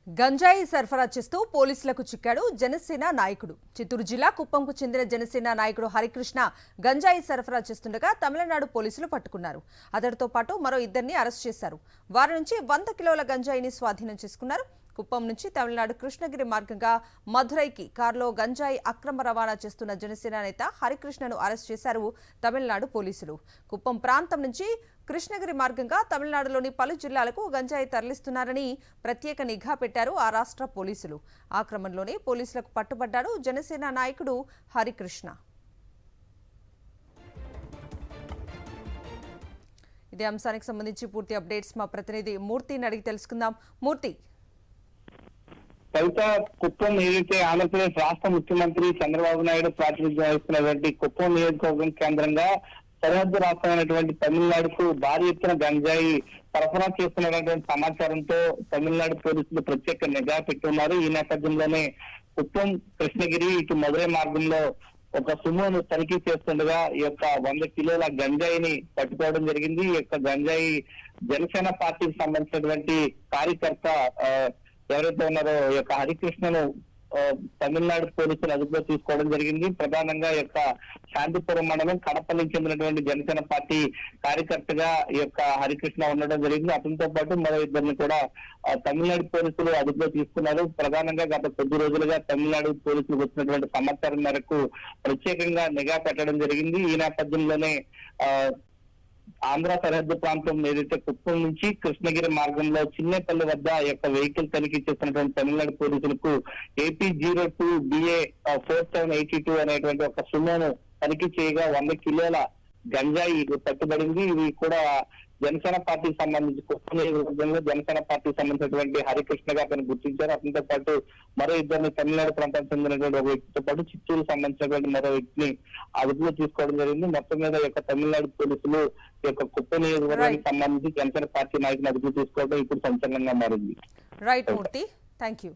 గంజాయి సరఫరా చేస్తూ పోలీసులకు చిక్కాడు జనసేన నాయకుడు. చిత్తూరు జిల్లా కుప్పంకు చెందిన జనసేన నాయకుడు హరికృష్ణ గంజాయి సరఫరా చేస్తుండగా తమిళనాడు పోలీసులు పట్టుకున్నారు. అతడితో పాటు మరో ఇద్దరిని అరెస్ట్ చేశారు. వారి నుంచి 100 కిలోల గంజాయిని స్వాధీనం చేసుకున్నారు. కుప్పం నుంచి తమిళనాడు కృష్ణగిరి మార్గంగా మధురైకి కారులో గంజాయి అక్రమ రవాణా చేస్తున్న జనసేన నేత హరికృష్ణను అరెస్ట్ చేశారు తమిళనాడు పోలీసులు. కుప్పం ప్రాంతం నుంచి కృష్ణగిరి మార్గంగా తమిళనాడులోని పలు జిల్లాలకు గంజాయి తరలిస్తున్నారని ప్రత్యేక నిఘా పెట్టారు ఆ రాష్ట్ర పోలీసులు. ఆ క్రమంలోనే పోలీసులకు పట్టుబడ్డాడు జనసేన నాయకుడు హరికృష్ణ. ఇదే అంశానికి సంబంధించి పూర్తి అప్డేట్స్ మా ప్రతినిధి మూర్తిని అడిగి తెలుసుకుందాం. మూర్తి, కవిత, కుప్పం ఏదైతే ఆంధ్రప్రదేశ్ రాష్ట్ర ముఖ్యమంత్రి చంద్రబాబు నాయుడు ప్రాతినిధ్యం వహిస్తున్నటువంటి కుప్పం నియోజకవర్గం కేంద్రంగా సరిహద్దు రాష్ట్రమైనటువంటి తమిళనాడుకు భారీ ఎత్తున గంజాయి సరఫరా చేస్తున్నటువంటి సమాచారంతో తమిళనాడు పోలీసులు ప్రత్యేక నిఘా పెట్టున్నారు. ఈ నేపథ్యంలోనే కుప్పం కృష్ణగిరి ఇటు మధురై మార్గంలో ఒక సుమోను తనిఖీ చేస్తుండగా ఈ యొక్క 100 కిలోల గంజాయిని పట్టుకోవడం జరిగింది. ఈ యొక్క గంజాయి జనసేన పార్టీకి సంబంధించినటువంటి కార్యకర్త ఎవరైతే ఉన్నారో ఈ యొక్క హరికృష్ణను తమిళనాడు పోలీసులు అదుపులో తీసుకోవడం జరిగింది. ప్రధానంగా ఈ యొక్క శాంతిపురం మండలం కడపల్లికి చెందినటువంటి జనసేన పార్టీ కార్యకర్తగా ఈ యొక్క హరికృష్ణ ఉండడం జరిగింది. అతనితో పాటు మరో ఇద్దరిని కూడా తమిళనాడు పోలీసులు అదుపులో తీసుకున్నారు. ప్రధానంగా గత కొద్ది రోజులుగా తమిళనాడు పోలీసులకు వచ్చినటువంటి సమాచారం మేరకు ప్రత్యేకంగా నిఘా పెట్టడం జరిగింది. ఈ నేపథ్యంలోనే ఆంధ్ర సరిహద్దు ప్రాంతం ఏదైతే కుప్పం నుంచి కృష్ణగిరి మార్గంలో చిన్నేపల్లి వద్ద ఈ యొక్క వెహికల్ తనిఖీ చేస్తున్నటువంటి తమిళనాడు పోలీసులకు AP 02 BA 4782 అనేటువంటి ఒక సుమోను తనిఖీ చేయగా 100 కిలోల గంజాయి పట్టుబడింది. ఇవి కూడా జనసేన పార్టీకి సంబంధించి కుప్పం నియోజకవర్గంలో జనసేన పార్టీకి సంబంధించినటువంటి హరికృష్ణగా అతను గుర్తించారు. అతనితో పాటు మరో ఇద్దరిని తమిళనాడు ప్రాంతానికి చెందినటువంటి ఒక వ్యక్తితో పాటు చిత్తూరు సంబంధించినటువంటి మరో వ్యక్తిని అదుపులో తీసుకోవడం జరిగింది. మొత్తం మీద ఈ యొక్క తమిళనాడు పోలీసులు ఈ యొక్క కుప్పం నియోజకవర్గానికి సంబంధించి జనసేన పార్టీ నాయకుని అదుపులో తీసుకోవడం ఇప్పుడు సంచలనంగా మారింది. Right Murthy, thank you.